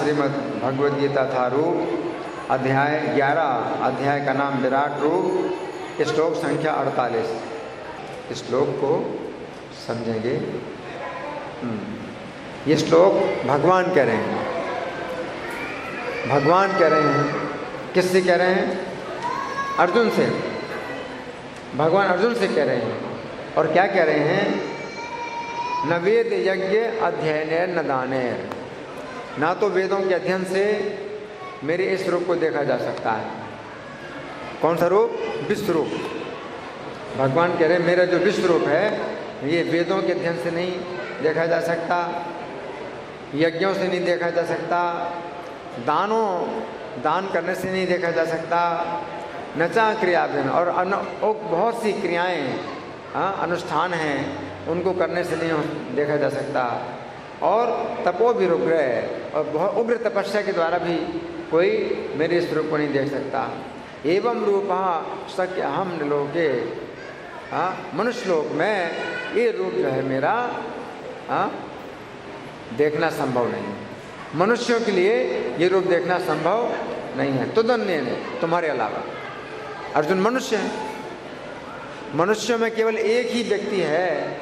श्रीमद् भगवद गीता था रूप, अध्याय 11, अध्याय का नाम विराट रूप, श्लोक संख्या 48। इस श्लोक को समझेंगे। ये श्लोक भगवान कह रहे हैं। भगवान कह रहे हैं, किससे कह रहे हैं? अर्जुन से। भगवान अर्जुन से कह रहे हैं। और क्या कह रहे हैं? न वेद यज्ञ अध्ययन न दानेर, ना तो वेदों के अध्ययन से मेरे इस रूप को देखा जा सकता है। कौन सा रूप? विश्व रूप। भगवान कह रहे हैं मेरा जो विश्व रूप है ये वेदों के अध्ययन से नहीं देखा जा सकता, यज्ञों से नहीं देखा जा सकता, दान करने से नहीं देखा जा सकता, नचा क्रियाभिन्न और बहुत सी क्रियाएं अनुष्ठान हैं उनको करने से नहीं देखा जा सकता, और तपो भी रुग्र और बहुत उग्र तपस्या के द्वारा भी कोई मेरे इस रूप को नहीं देख सकता। एवं रूपा शक्य हम लोके, मनुष्य लोक में ये रूप जो है मेरा देखना संभव नहीं है। मनुष्यों के लिए ये रूप देखना संभव नहीं है। तुदन्य ने, तुम्हारे अलावा। अर्जुन मनुष्य है। मनुष्यों में केवल एक ही व्यक्ति है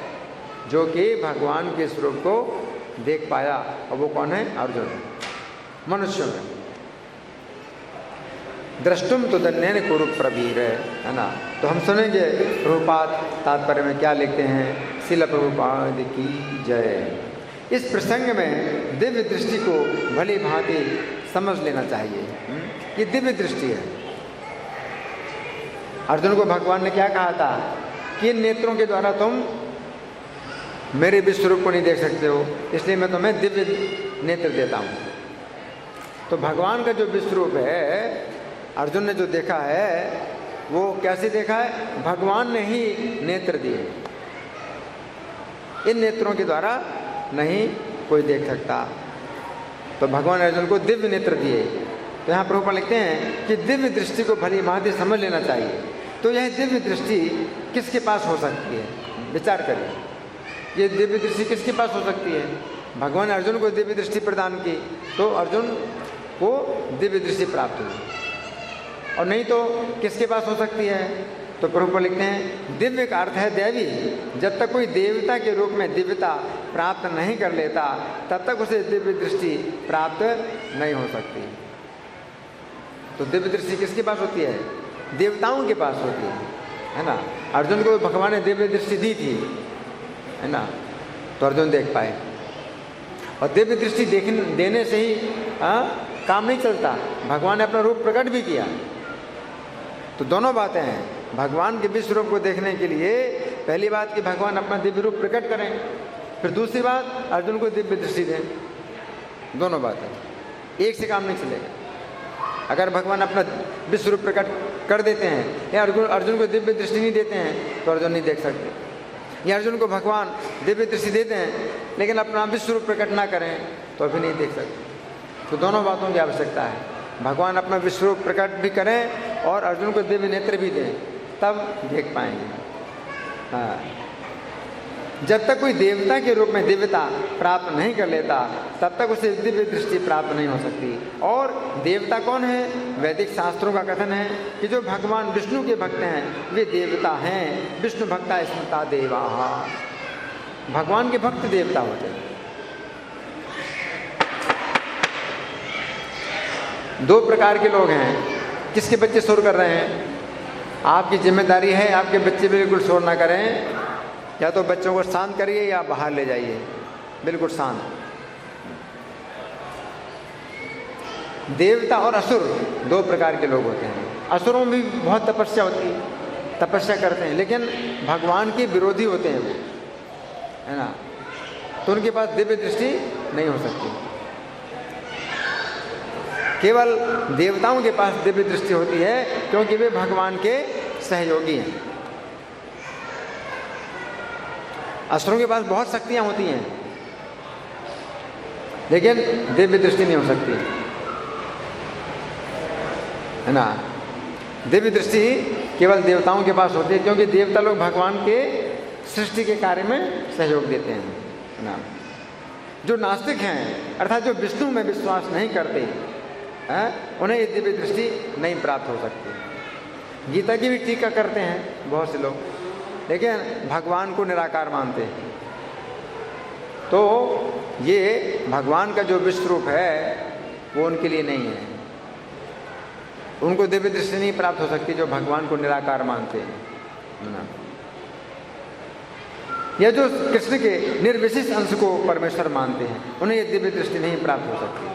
जो कि भगवान के स्वरूप को देख पाया, और वो कौन है? अर्जुन। मनुष्यों में द्रष्टुम तुदन्येन कुरु प्रवीर, है ना। तो हम सुनेंगे प्रभुपाद तात्पर्य में क्या लिखते हैं। श्रील प्रभुपाद की जय। इस प्रसंग में दिव्य दृष्टि को भली भांति समझ लेना चाहिए। ये दिव्य दृष्टि है। अर्जुन को भगवान ने क्या कहा था कि इन नेत्रों के द्वारा तुम मेरे विश्व रूप को नहीं देख सकते हो, इसलिए मैं तुम्हें दिव्य नेत्र देता हूँ। तो भगवान का जो विश्व रूप है अर्जुन ने जो देखा है वो कैसे देखा है? भगवान ने ही नेत्र दिए। इन नेत्रों के द्वारा नहीं कोई देख सकता। तो भगवान अर्जुन को दिव्य नेत्र दिए। तो यहाँ प्रभुपाद लिखते हैं कि दिव्य दृष्टि को भली भांति समझ लेना चाहिए। तो यह दिव्य दृष्टि किसके पास हो सकती है? विचार करिए, ये दिव्य दृष्टि किसके पास हो सकती है? भगवान अर्जुन को दिव्य दृष्टि प्रदान की तो अर्जुन को दिव्य दृष्टि प्राप्त हुई, और नहीं तो किसके पास हो सकती है? तो प्रभुपाद लिखते हैं दिव्य का अर्थ है दैवी। जब तक कोई देवता के रूप में दिव्यता प्राप्त नहीं कर लेता तब तक उसे दिव्य दृष्टि प्राप्त नहीं हो सकती। तो दिव्य दृष्टि किसके पास होती है? देवताओं के पास होती है ना। अर्जुन को भगवान ने दिव्य दृष्टि दी थी, है ना, तो अर्जुन देख पाए। और दिव्य दृष्टि देने से ही काम नहीं चलता, भगवान ने अपना रूप प्रकट भी किया। तो दोनों बातें हैं। भगवान के विश्व रूप को देखने के लिए पहली बात कि भगवान अपना दिव्य रूप प्रकट करें, फिर दूसरी बात अर्जुन को दिव्य दृष्टि दें। दोनों बातें, एक से काम नहीं चलेगा। अगर भगवान अपना विश्व रूप प्रकट कर देते हैं या अर्जुन को दिव्य दृष्टि नहीं देते हैं तो अर्जुन नहीं देख सकते। या अर्जुन को भगवान दिव्य दृष्टि देते हैं लेकिन अपना विश्व रूप प्रकट ना करें तो अभी नहीं देख सकते। तो दोनों बातों की आवश्यकता है। भगवान अपना विश्व रूप प्रकट भी करें और अर्जुन को दिव्य नेत्र भी दें, तब देख पाएंगे। हाँ, जब तक कोई देवता के रूप में दिव्यता प्राप्त नहीं कर लेता तब तक उसे दिव्य दृष्टि प्राप्त नहीं हो सकती। और देवता कौन है? वैदिक शास्त्रों का कथन है कि जो भगवान विष्णु के भक्त हैं वे देवता हैं। विष्णु भक्ता स्मृता देवा। भगवान के भक्त देवता होते हैं। दो प्रकार के लोग हैं। किसके बच्चे शोर कर रहे हैं? आपकी जिम्मेदारी है आपके बच्चे बिल्कुल शोर ना करें। या तो बच्चों को शांत करिए या बाहर ले जाइए, बिल्कुल शांत। देवता और असुर दो प्रकार के लोग होते हैं। असुरों में भी बहुत तपस्या होती है, तपस्या करते हैं, लेकिन भगवान के विरोधी होते हैं वो, है ना। तो उनके पास दिव्य दृष्टि नहीं हो सकती। केवल देवताओं के पास दिव्य दृष्टि होती है क्योंकि वे भगवान के सहयोगी हैं। असुरों के पास बहुत शक्तियां होती हैं लेकिन दिव्य दृष्टि नहीं हो सकती, है ना। दिव्य दृष्टि केवल देवताओं के पास होती है क्योंकि देवता लोग भगवान के सृष्टि के कार्य में सहयोग देते हैं, है ना। जो नास्तिक हैं अर्थात जो विष्णु में विश्वास नहीं करते हैं, उन्हें ये दिव्य दृष्टि नहीं प्राप्त हो सकती। गीता की भी टीका करते हैं बहुत से लोग, लेकिन भगवान को निराकार मानते हैं। तो ये भगवान का जो विश्व रूप है वो उनके लिए नहीं है, उनको दिव्य दृष्टि नहीं प्राप्त हो सकती जो भगवान को निराकार मानते हैं ना। या जो कृष्ण के निर्विशेष अंश को परमेश्वर मानते हैं, उन्हें ये दिव्य दृष्टि नहीं प्राप्त हो सकती।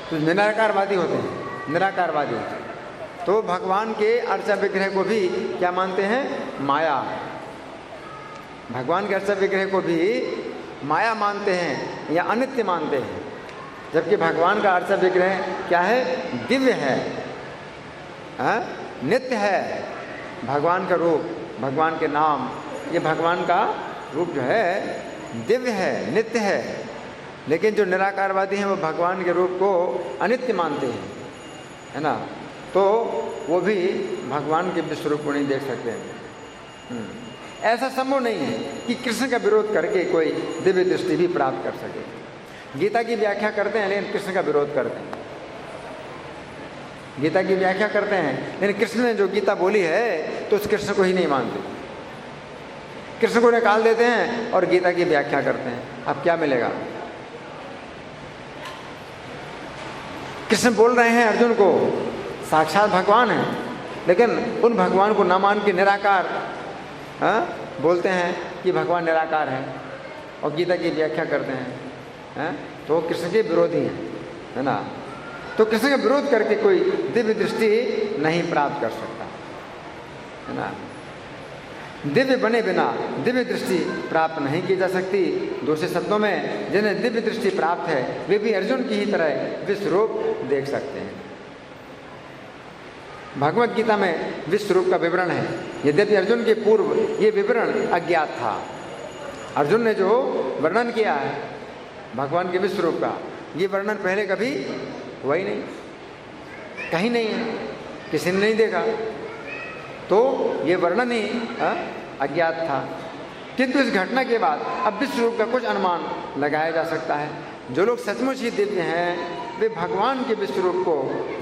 तो निराकारवादी होते हैं, निराकारवादी होते हैं। तो भगवान के अर्चा विग्रह को भी क्या मानते हैं? माया। भगवान के अर्चा विग्रह को भी माया मानते हैं या अनित्य मानते हैं, जबकि भगवान का अर्चा विग्रह क्या है? दिव्य है, नित्य है। भगवान का रूप, भगवान के नाम, ये भगवान का रूप जो है दिव्य है, नित्य है। लेकिन जो निराकारवादी हैं वो भगवान के रूप को अनित्य मानते हैं, है ना। तो वो भी भगवान के विश्व रूप को नहीं देख सकते हैं। ऐसा संभव नहीं है कि कृष्ण का विरोध करके कोई दिव्य दृष्टि भी प्राप्त कर सके। गीता की व्याख्या करते हैं लेकिन कृष्ण का विरोध करते हैं। गीता की व्याख्या करते हैं लेकिन कृष्ण ने जो गीता बोली है तो उस कृष्ण को ही नहीं मानते, कृष्ण को निकाल देते हैं और गीता की व्याख्या करते हैं। अब क्या मिलेगा? कृष्ण बोल रहे हैं अर्जुन को साक्षात भगवान है, लेकिन उन भगवान को न मान के निराकार बोलते हैं कि भगवान निराकार है और गीता की व्याख्या करते हैं, तो कृष्ण के विरोधी हैं, है ना। तो कृष्ण का विरोध करके कोई दिव्य दृष्टि नहीं प्राप्त कर सकता, है ना। दिव्य बने बिना दिव्य दृष्टि प्राप्त नहीं की जा सकती। दूसरे शब्दों में जिन्हें दिव्य दृष्टि प्राप्त है वे भी अर्जुन की ही तरह विश्व रूप देख सकते हैं। भगवत गीता में विश्व रूप का विवरण है, यद्यपि अर्जुन के पूर्व ये विवरण अज्ञात था। अर्जुन ने जो वर्णन किया है भगवान के विश्व रूप का, ये वर्णन पहले कभी हुआ ही नहीं, कहीं नहीं है, किसी ने नहीं देखा। तो ये वर्णन ही अज्ञात था। किंतु इस घटना के बाद अब विश्व रूप का कुछ अनुमान लगाया जा सकता है। जो लोग सचमुच ही दिव्य हैं वे भगवान के विश्व रूप को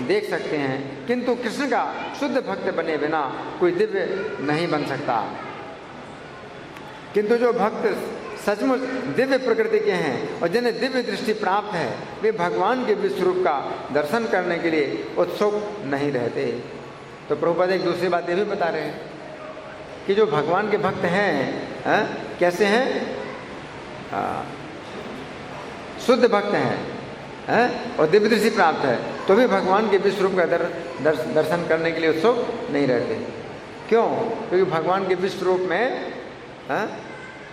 देख सकते हैं, किंतु कृष्ण का शुद्ध भक्त बने बिना कोई दिव्य नहीं बन सकता। किंतु जो भक्त सचमुच दिव्य प्रकृति के हैं और जिन्हें दिव्य दृष्टि प्राप्त है वे भगवान के विश्व रूप का दर्शन करने के लिए उत्सुक नहीं रहते। तो प्रभुपाद एक दूसरी बात ये भी बता रहे हैं कि जो भगवान के भक्त हैं कैसे हैं? शुद्ध भक्त हैं और दिव्य दृष्टि प्राप्त है तो भी भगवान के विश्व रूप का दर्शन करने के लिए उत्सुक नहीं रहते। क्यों? क्योंकि भगवान के विश्व रूप में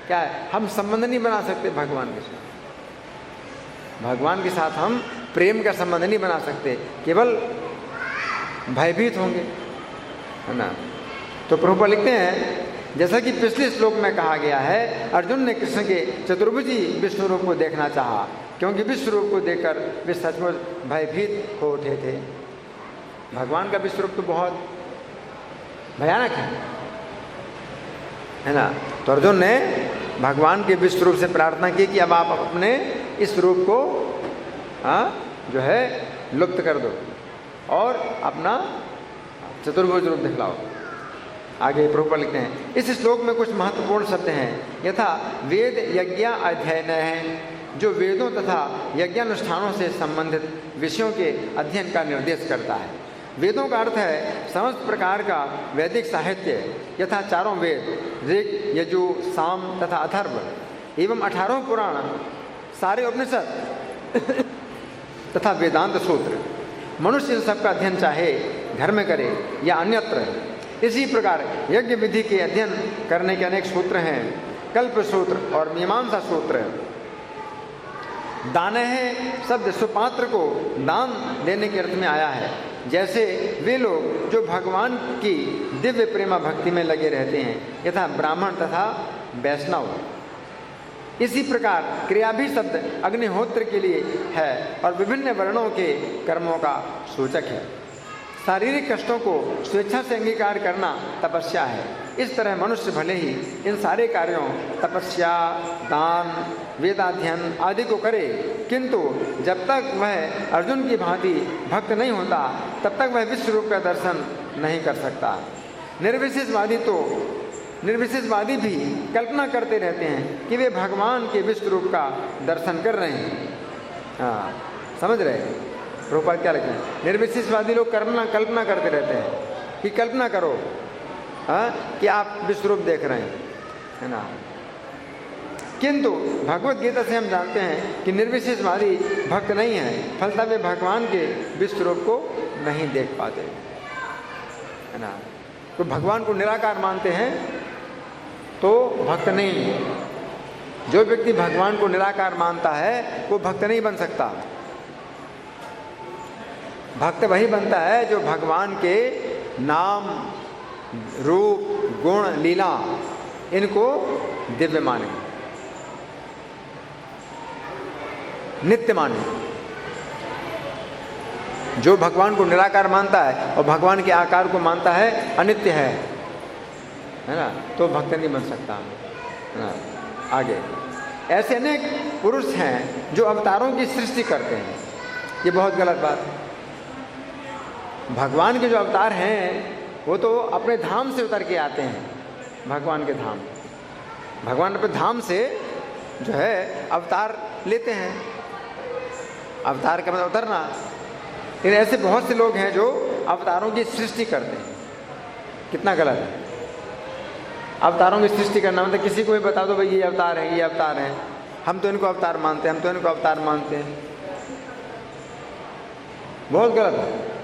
क्या है? हम संबंध नहीं बना सकते भगवान के साथ। भगवान के साथ हम प्रेम का संबंध नहीं बना सकते, केवल भयभीत होंगे, है ना। तो प्रभुपाद लिखते हैं जैसा कि पिछले श्लोक में कहा गया है, अर्जुन ने कृष्ण के चतुर्भुजी विश्व रूप को देखना चाहा, क्योंकि विश्व रूप को देखकर वे सचमुच भयभीत हो उठे थे। भगवान का विश्व रूप तो बहुत भयानक है ना। तो अर्जुन ने भगवान के विश्व रूप से प्रार्थना की कि अब आप अपने इस रूप को जो है लुप्त कर दो और अपना चतुर्भुज रूप दिखलाओ। आगे प्रभुपाद लिखते हैं इस श्लोक में कुछ महत्वपूर्ण शब्द हैं, यथा वेद यज्ञ अध्ययन है, जो वेदों तथा यज्ञानुष्ठानों से संबंधित विषयों के अध्ययन का निर्देश करता है। वेदों का अर्थ है समस्त प्रकार का वैदिक साहित्य, यथा चारों वेद ऋग यजु साम तथा अथर्व एवं 18 पुराण, सारे उपनिषद तथा वेदांत सूत्र। मनुष्य इन सबका अध्ययन चाहे घर में करे या अन्यत्र। इसी प्रकार यज्ञ विधि के अध्ययन करने के अनेक सूत्र हैं, कल्प सूत्र और मीमांसा सूत्र। दानह शब्द सुपात्र को दान देने के अर्थ में आया है, जैसे वे लोग जो भगवान की दिव्य प्रेमा भक्ति में लगे रहते हैं, यथा ब्राह्मण तथा वैष्णव। इसी प्रकार क्रिया भी शब्द अग्निहोत्र के लिए है और विभिन्न वर्णों के कर्मों का सूचक है। शारीरिक कष्टों को स्वेच्छा से अंगीकार करना तपस्या है। इस तरह मनुष्य भले ही इन सारे कार्यों तपस्या, दान, वेदाध्ययन आदि को करे, किंतु जब तक वह अर्जुन की भांति भक्त नहीं होता तब तक वह विश्व रूप का दर्शन नहीं कर सकता। निर्विशेषवादी भी कल्पना करते रहते हैं कि वे भगवान के विश्व रूप का दर्शन कर रहे हैं। हाँ, समझ रहे हैं प्रभुपाद क्या लिखते हैं? निर्विशेषवादी लोग कल्पना करते रहते हैं कि कल्पना करो कि आप विश्व रूप देख रहे हैं, है ना। किंतु भगवत गीता से हम जानते हैं कि निर्विशेषवादी भक्त नहीं है, फलतः वे भगवान के विश्व रूप को नहीं देख पाते, है ना। तो भगवान को निराकार मानते हैं तो भक्त नहीं है। जो व्यक्ति भगवान को निराकार मानता है वो भक्त नहीं बन सकता। भक्त वही बनता है जो भगवान के नाम, रूप, गुण, लीला इनको दिव्य माने, नित्य माने। जो भगवान को निराकार मानता है और भगवान के आकार को मानता है अनित्य है ना, तो भक्त नहीं बन सकता, है ना। आगे ऐसे अनेक पुरुष हैं जो अवतारों की सृष्टि करते हैं। ये बहुत गलत बात है। भगवान के जो अवतार हैं वो तो अपने धाम से उतर के आते हैं, भगवान के धाम। भगवान अपने धाम से जो है अवतार लेते हैं। अवतार का मतलब उतरना। लेकिन ऐसे बहुत से लोग हैं जो अवतारों की सृष्टि करते हैं। कितना गलत है। अवतारों की सृष्टि करना मतलब किसी को भी बता दो भाई ये अवतार है, ये अवतार है, हम तो इनको अवतार मानते हैं, हम तो इनको अवतार मानते हैं। बहुत गलत है।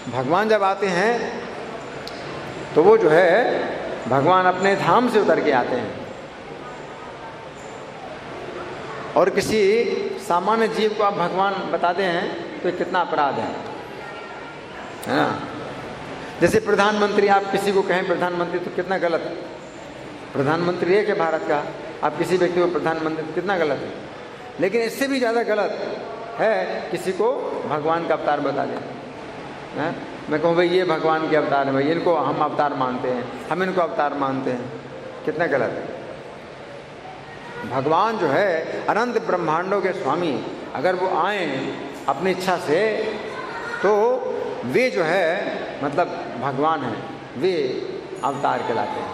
भगवान जब आते हैं तो वो जो है भगवान अपने धाम से उतर के आते हैं और किसी सामान्य जीव को आप भगवान बताते हैं तो ये कितना अपराध है ना। जैसे प्रधानमंत्री, आप किसी को कहें प्रधानमंत्री तो कितना गलत है। प्रधानमंत्री एक है भारत का, आप किसी व्यक्ति को प्रधानमंत्री तो कितना गलत है। लेकिन इससे भी ज़्यादा गलत है किसी को भगवान का अवतार बता दें। मैं कहूँ भाई ये भगवान के अवतार है, भाई इनको हम अवतार मानते हैं, हम इनको अवतार मानते हैं, कितना गलत है। भगवान जो है अनंत ब्रह्मांडों के स्वामी, अगर वो आए अपनी इच्छा से तो वे जो है मतलब भगवान हैं, वे अवतार कहलाते हैं।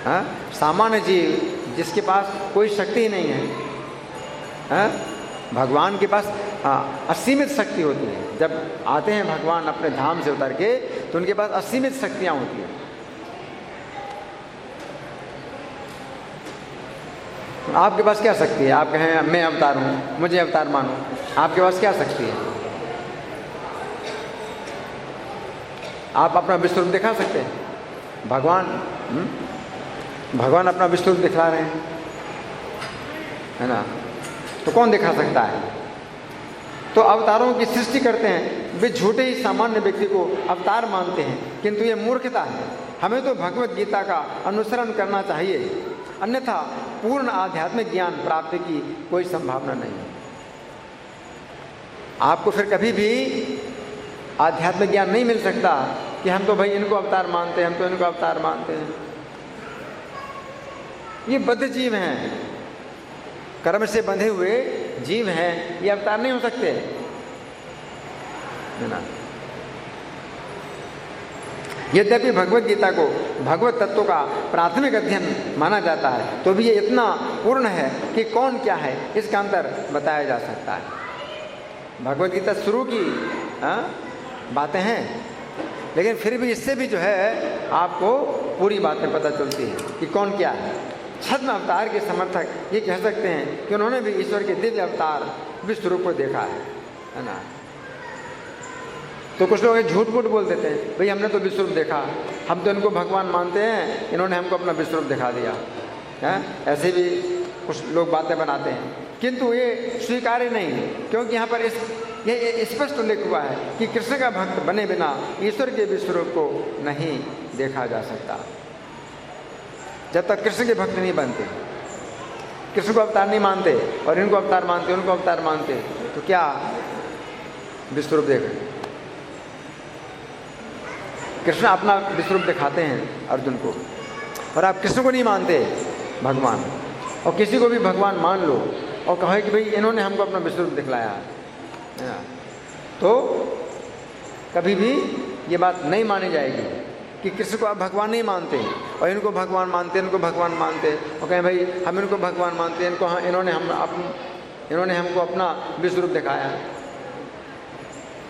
हाँ? सामान्य जीव जिसके पास कोई शक्ति ही नहीं है, हाँ? भगवान के पास असीमित शक्ति होती है। जब आते हैं भगवान अपने धाम से उतर के तो उनके पास असीमित शक्तियाँ होती हैं। आपके पास क्या शक्ति है? आप कहें मैं अवतार हूँ, मुझे अवतार मानो, आपके पास क्या शक्ति है? आप अपना विश्व रूप दिखा सकते हैं? भगवान अपना विश्व रूप दिखा रहे हैं, है ना। तो कौन दिखा सकता है? तो अवतारों की सृष्टि करते हैं वे झूठे ही सामान्य व्यक्ति को अवतार मानते हैं, किंतु ये मूर्खता है। हमें तो भगवत गीता का अनुसरण करना चाहिए, अन्यथा पूर्ण आध्यात्मिक ज्ञान प्राप्ति की कोई संभावना नहीं है। आपको फिर कभी भी आध्यात्मिक ज्ञान नहीं मिल सकता कि हम तो भाई इनको अवतार मानते हैं, हम तो इनको अवतार मानते हैं। ये बद्ध जीव हैं, कर्म से बंधे हुए जीव हैं, ये अवतार नहीं हो सकते, है ना। यद्यपि भगवत गीता को भगवत तत्व का प्राथमिक अध्ययन माना जाता है तो भी ये इतना पूर्ण है कि कौन क्या है इसका अंतर बताया जा सकता है। भगवत गीता शुरू की बातें हैं, लेकिन फिर भी इससे भी जो है आपको पूरी बातें पता चलती हैं कि कौन क्या है। छद्म अवतार के समर्थक ये कह सकते हैं कि उन्होंने भी ईश्वर के दिव्य अवतार विश्व रूप को देखा है ना। तो कुछ लोग झूठ मूठ बोल देते हैं, भाई हमने तो विश्व रूप देखा, हम तो इनको भगवान मानते हैं, इन्होंने हमको अपना विश्व रूप दिखा दिया है। ऐसे भी कुछ लोग बातें बनाते हैं, किंतु ये स्वीकार्य नहीं है, क्योंकि यहाँ पर ये स्पष्ट उल्लेख हुआ है कि कृष्ण का भक्त बने बिना ईश्वर के विश्व रूप को नहीं देखा जा सकता। जब तक कृष्ण के भक्त नहीं बनते, कृष्ण को अवतार नहीं मानते और इनको अवतार मानते, उनको अवतार मानते, तो क्या विश्वरूप देख रहे हैं। कृष्ण अपना विश्वरूप दिखाते हैं अर्जुन को, और आप कृष्ण को नहीं मानते भगवान, और किसी को भी भगवान मान लो और कहो कि भाई इन्होंने हमको अपना विश्वरूप दिखलाया है, तो कभी भी ये बात नहीं मानी जाएगी कि कृष्ण को आप भगवान नहीं मानते और इनको भगवान मानते, इनको भगवान मानते, और कहें भाई हम इनको भगवान मानते हैं, इन्होंने हमको अपना विश्वरूप दिखाया,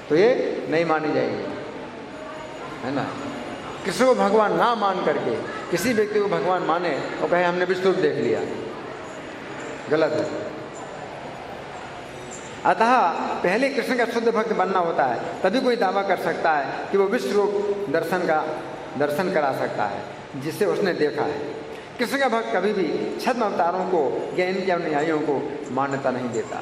तो ये नहीं मानी जाएगी, है ना। कृष्ण को भगवान ना मान करके किसी व्यक्ति को भगवान माने और कहे हमने विश्वरूप देख लिया, गलत है। अतः पहले कृष्ण का शुद्ध भक्त बनना होता है, तभी कोई दावा कर सकता है कि वो विश्वरूप दर्शन करा सकता है जिसे उसने देखा है। कृष्ण का भक्त कभी भी छद्म अवतारों को या इनके अनुयायियों को मान्यता नहीं देता।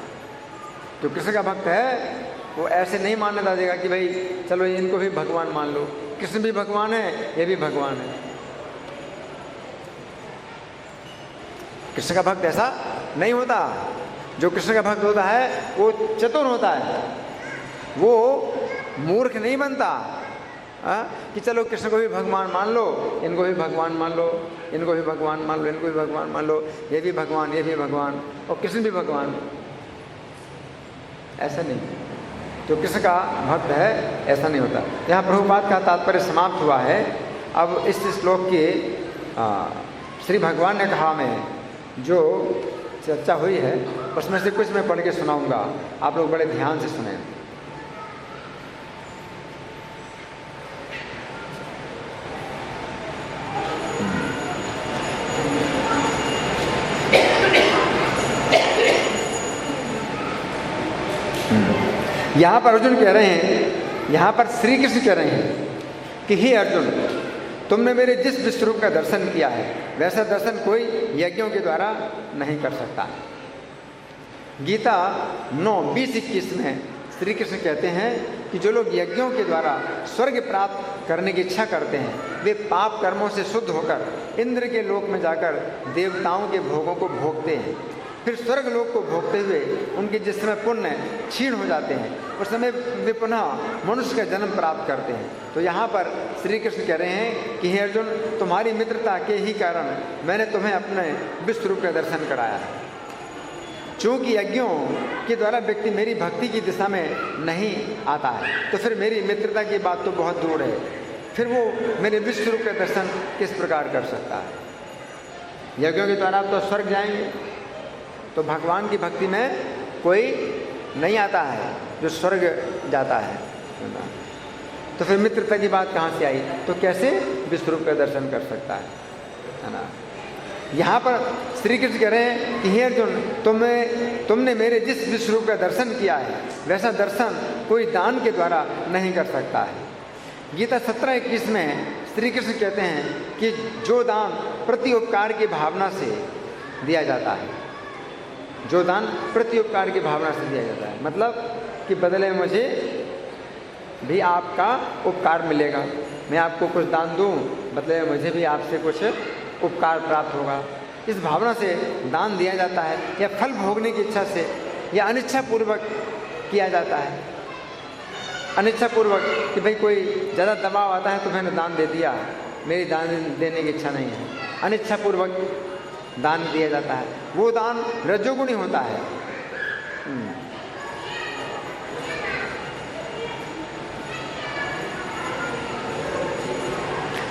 जो कृष्ण का भक्त है वो ऐसे नहीं मान्यता देगा कि भाई चलो इनको भी भगवान मान लो, कृष्ण भी भगवान है, ये भी भगवान है। कृष्ण का भक्त ऐसा नहीं होता। जो कृष्ण का भक्त होता है वो चतुर होता है, वो मूर्ख नहीं बनता कि चलो कृष्ण को भी भगवान मान लो, इनको भी भगवान मान लो, इनको भी भगवान मान लो, इनको भी भगवान मान लो, ये भी भगवान, ये भी भगवान और कृष्ण भी भगवान। ऐसा नहीं, जो कृष्ण का भक्त है ऐसा नहीं होता। यहाँ प्रभुपाद का तात्पर्य समाप्त हुआ है। अब इस श्लोक के श्री भगवान ने कहा में जो चर्चा हुई है उसमें से कुछ मैं पढ़ के सुनाऊंगा, आप लोग बड़े ध्यान से सुनें। यहाँ पर अर्जुन कह रहे हैं, यहाँ पर श्री कृष्ण कह रहे हैं कि हे अर्जुन, तुमने मेरे जिस विश्वरूप का दर्शन किया है वैसा दर्शन कोई यज्ञों के द्वारा नहीं कर सकता। गीता 9:20-21 में श्री कृष्ण कहते हैं कि जो लोग यज्ञों के द्वारा स्वर्ग प्राप्त करने की इच्छा करते हैं वे पाप कर्मों से शुद्ध होकर इंद्र के लोक में जाकर देवताओं के भोगों को भोगते हैं। फिर स्वर्ग लोक को भोगते हुए उनके जिस समय पुण्य क्षीण हो जाते हैं उस समय वे पुनः मनुष्य का जन्म प्राप्त करते हैं। तो यहाँ पर श्री कृष्ण कह रहे हैं कि हे अर्जुन, तुम्हारी मित्रता के ही कारण मैंने तुम्हें अपने विश्वरूप का दर्शन कराया है। चूँकि यज्ञों के द्वारा व्यक्ति मेरी भक्ति की दिशा में नहीं आता है तो फिर मेरी मित्रता की बात तो बहुत दूर है, फिर वो मेरे विश्वरूप का दर्शन किस प्रकार कर सकता है। यज्ञों के द्वारा आप तो स्वर्ग जाएंगे, तो भगवान की भक्ति में कोई नहीं आता है जो स्वर्ग जाता है, तो फिर मित्रता की बात कहाँ से आई, तो कैसे विश्वरूप का दर्शन कर सकता है ना। यहाँ पर श्री कृष्ण कह रहे हैं कि हे अर्जुन, तुमने मेरे जिस विश्वरूप का दर्शन किया है वैसा दर्शन कोई दान के द्वारा नहीं कर सकता है। गीता 17:21 में श्री कृष्ण कहते हैं कि जो दान प्रति उपकार की भावना से दिया जाता है, जो दान प्रति उपकार की भावना से दिया जाता है, मतलब कि बदले में मुझे भी आपका उपकार मिलेगा, मैं आपको कुछ दान दूं, बदले में मुझे भी आपसे कुछ उपकार प्राप्त होगा, इस भावना से दान दिया जाता है, या फल भोगने की इच्छा से या अनिच्छा पूर्वक किया जाता है। अनिच्छा पूर्वक कि भाई कोई ज़्यादा दबाव आता है तो मैंने दान दे दिया, मेरी दान देने की इच्छा नहीं है, अनिच्छा पूर्वक दान दिया जाता है, वो दान रजोगुणी होता है।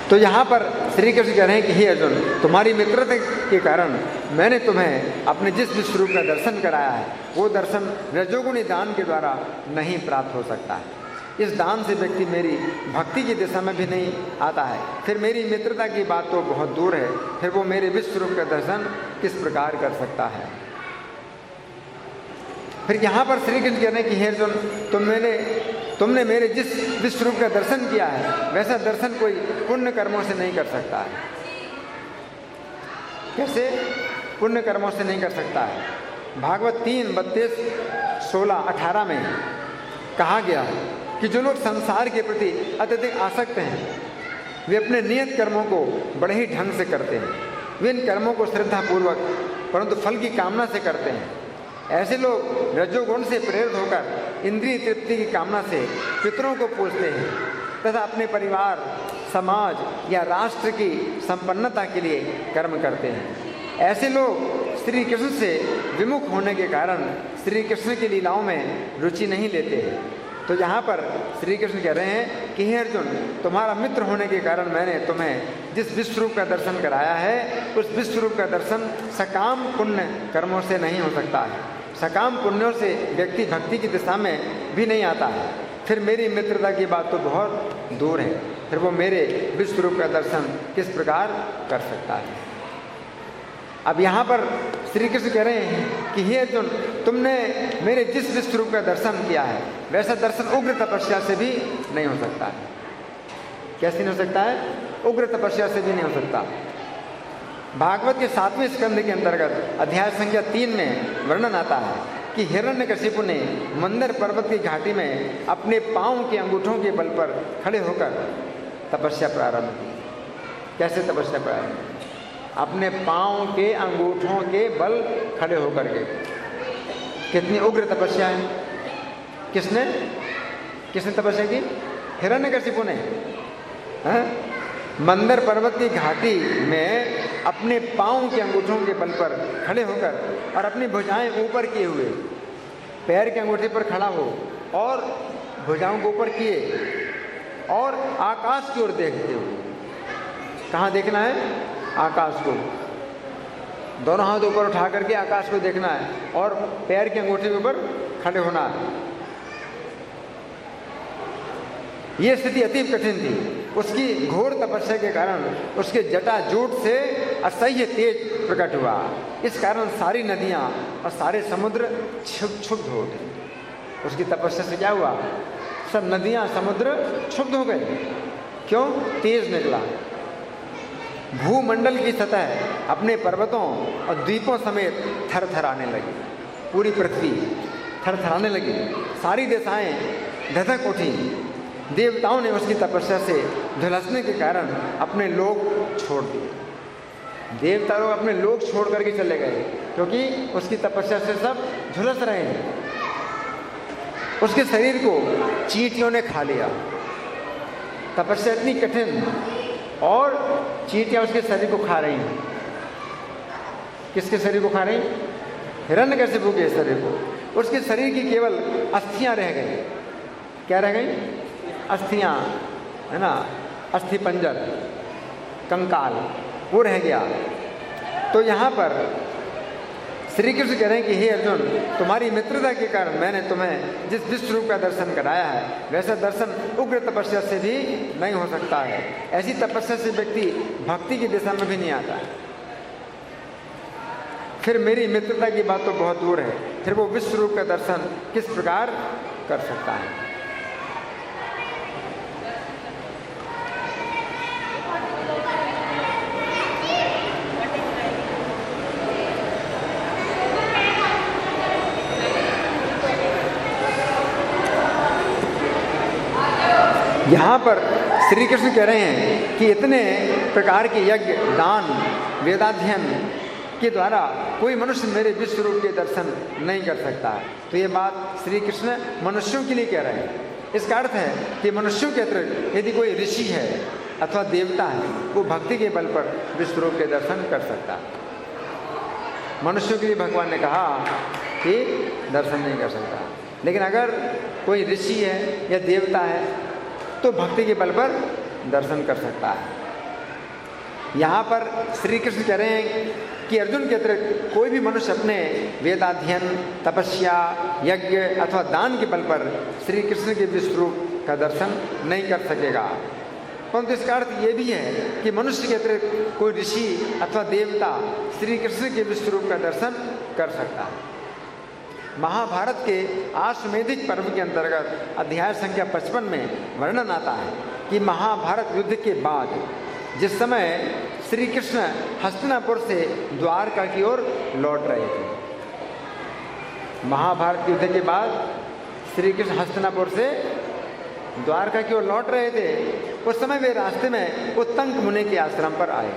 तो यहाँ पर श्री कृष्ण कह रहे हैं कि हे अर्जुन, तुम्हारी मित्रता के कारण मैंने तुम्हें अपने जिस विश्वरूप का दर्शन कराया है वो दर्शन रजोगुणी दान के द्वारा नहीं प्राप्त हो सकता है। इस दान से व्यक्ति मेरी भक्ति की दिशा में भी नहीं आता है, फिर मेरी मित्रता की बात तो बहुत दूर है, फिर वो मेरे विश्वरूप का दर्शन किस प्रकार कर सकता है। फिर यहाँ पर श्री कृष्ण कह रहे हैं कि हे अर्जुन, तुमने मेरे जिस विश्वरूप का दर्शन किया है वैसा दर्शन कोई पुण्य कर्मों से नहीं कर सकता है। कैसे पुण्य कर्मों से नहीं कर सकता है? भागवत 3:32-16-18 में कहा गया है कि जो लोग संसार के प्रति अत्यधिक आसक्त हैं वे अपने नियत कर्मों को बड़े ही ढंग से करते हैं। वे इन कर्मों को श्रद्धापूर्वक परंतु फल की कामना से करते हैं। ऐसे लोग रजोगुण से प्रेरित होकर इंद्रिय तृप्ति की कामना से पितरों को पूजते हैं तथा अपने परिवार, समाज या राष्ट्र की संपन्नता के लिए कर्म करते हैं। ऐसे लोग श्री कृष्ण से विमुख होने के कारण श्री कृष्ण की लीलाओं में रुचि नहीं लेते हैं। तो यहाँ पर श्री कृष्ण कह रहे हैं कि हे अर्जुन, तुम्हारा मित्र होने के कारण मैंने तुम्हें जिस विश्वरूप का दर्शन कराया है, उस विश्वरूप का दर्शन सकाम पुण्य कर्मों से नहीं हो सकता है। सकाम पुण्यों से व्यक्ति भक्ति की दिशा में भी नहीं आता है। फिर मेरी मित्रता की बात तो बहुत दूर है, फिर वो मेरे विश्वरूप का दर्शन किस प्रकार कर सकता है। अब यहाँ पर श्री कृष्ण कह रहे हैं कि हे अर्जुन, तुमने मेरे जिस विश्वरूप का दर्शन किया है वैसा दर्शन उग्र तपस्या से भी नहीं हो सकता है। कैसे नहीं हो सकता है? उग्र तपस्या से भी नहीं हो सकता। भागवत के 7वें स्कंद के अंतर्गत अध्याय संख्या 3 में वर्णन आता है कि हिरण्यकशिपु ने मंदर पर्वत की घाटी में अपने पांव के अंगूठों के बल पर खड़े होकर तपस्या प्रारंभ की। कैसे तपस्या प्रारंभ? अपने पांव के अंगूठों के बल खड़े होकर के। कितनी उग्र तपस्या है! किसने तपस्या की? हिरण्यकशिपु ने। मंदर पर्वत की घाटी में अपने पांव के अंगूठों के बल पर खड़े होकर और अपनी भुजाएं ऊपर किए हुए, पैर के अंगूठे पर खड़ा हो और भुजाओं को ऊपर किए और आकाश की ओर देखते हुए। कहाँ देखना है? आकाश को। दोनों हाथ ऊपर उठा करके आकाश को देखना है और पैर के अंगूठे के ऊपर खड़े होना है। यह स्थिति अति कठिन थी। उसकी घोर तपस्या के कारण उसके जटाजूट से असह्य तेज प्रकट हुआ। इस कारण सारी नदियां और सारे समुद्र क्षुब्ध हो गए। उसकी तपस्या से क्या हुआ? सब नदियां, समुद्र क्षुब्ध हो गए। क्यों? तेज निकला। भूमंडल की सतह अपने पर्वतों और द्वीपों समेत थरथराने लगी। पूरी पृथ्वी थरथराने लगी। सारी दिशाएं धधक उठी। देवताओं ने उसकी तपस्या से झुलसने के कारण अपने लोक छोड़ दिए। देवता लोग अपने लोक छोड़ करके चले गए क्योंकि उसकी तपस्या से सब झुलस रहे हैं। उसके शरीर को चींटियों ने खा लिया। तपस्या इतनी कठिन और चींटियां उसके शरीर को खा रही हैं। किसके शरीर को खा रही? हिरण्यकशिपु के शरीर को। उसके शरीर की केवल अस्थियां रह गई। क्या रह गई? अस्थियां, है ना, अस्थि पंजर, कंकाल, वो रह गया। तो यहाँ पर श्री कृष्ण कह रहे हैं कि हे अर्जुन, तुम्हारी मित्रता के कारण मैंने तुम्हें जिस विश्वरूप का दर्शन कराया है वैसा दर्शन उग्र तपस्या से भी नहीं हो सकता है। ऐसी तपस्या से व्यक्ति भक्ति की दिशा में भी नहीं आता है। फिर मेरी मित्रता की बात तो बहुत दूर है, फिर वो विश्वरूप का दर्शन किस प्रकार कर सकता है। यहाँ पर श्री कृष्ण कह रहे हैं कि इतने प्रकार के यज्ञ, दान, वेदाध्ययन के द्वारा कोई मनुष्य मेरे विश्वरूप के दर्शन नहीं कर सकता है। तो ये बात श्री कृष्ण मनुष्यों के लिए कह रहे हैं। इसका अर्थ है कि मनुष्यों के अतिरिक्त यदि कोई ऋषि है अथवा देवता है, वो भक्ति के बल पर विश्वरूप के दर्शन कर सकता है। मनुष्यों के लिए भगवान ने कहा कि दर्शन नहीं कर सकता, लेकिन अगर कोई ऋषि है या देवता है तो भक्ति के बल पर दर्शन कर सकता है। यहाँ पर श्री कृष्ण कह रहे हैं कि अर्जुन के अतिरिक्त कोई भी मनुष्य अपने वेदाध्ययन, तपस्या, यज्ञ अथवा दान के बल पर श्री कृष्ण के विश्वरूप का दर्शन नहीं कर सकेगा। परंतु इसका अर्थ ये भी है कि मनुष्य के अतिरिक्त कोई ऋषि अथवा देवता श्री कृष्ण के विश्वरूप का दर्शन कर सकता है। महाभारत के आश्वमेधिक पर्व के अंतर्गत अध्याय संख्या 55 में वर्णन आता है कि महाभारत युद्ध के बाद जिस समय श्री कृष्ण हस्तिनापुर से द्वारका की ओर लौट रहे थे, महाभारत युद्ध के बाद श्री कृष्ण हस्तिनापुर से द्वारका की ओर लौट रहे थे, उस समय वे रास्ते में उत्तंक मुनि के आश्रम पर आए।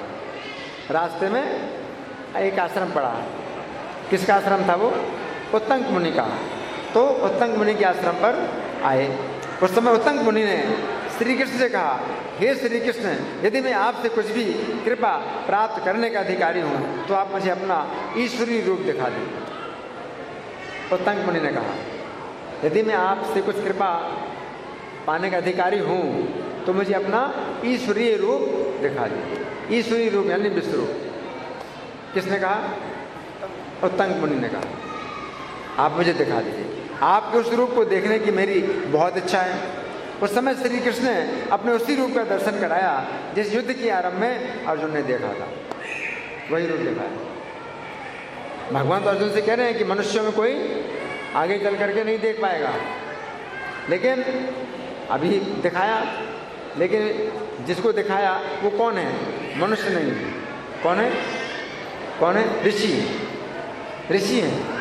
रास्ते में एक आश्रम पड़ा। किसका आश्रम था वो? उत्तंक मुनि कहा। तो उत्तंक मुनि के आश्रम पर आए। उस समय उत्तंक मुनि ने श्री कृष्ण से कहा, हे श्री कृष्ण, यदि मैं आपसे कुछ भी कृपा प्राप्त करने का अधिकारी हूँ तो आप मुझे अपना ईश्वरीय रूप दिखा दीजिए। उत्तंक मुनि ने कहा, यदि मैं आपसे कुछ कृपा पाने का अधिकारी हूँ तो मुझे अपना ईश्वरीय रूप दिखा दीजिए। ईश्वरीय रूप यानी विश्व रूप। किसने कहा? उत्तंक मुनि ने कहा, आप मुझे दिखा दीजिए। आपके उस रूप को देखने की मेरी बहुत इच्छा है। उस समय श्री कृष्ण ने अपने उसी रूप का दर्शन कराया जिस युद्ध के आरंभ में अर्जुन ने देखा था, वही रूप दिखाया। भगवान तो अर्जुन से कह रहे हैं कि मनुष्यों में कोई आगे चल करके नहीं देख पाएगा, लेकिन अभी दिखाया। लेकिन जिसको दिखाया वो कौन है? मनुष्य नहीं। कौन है? कौन है? ऋषि। ऋषि हैं।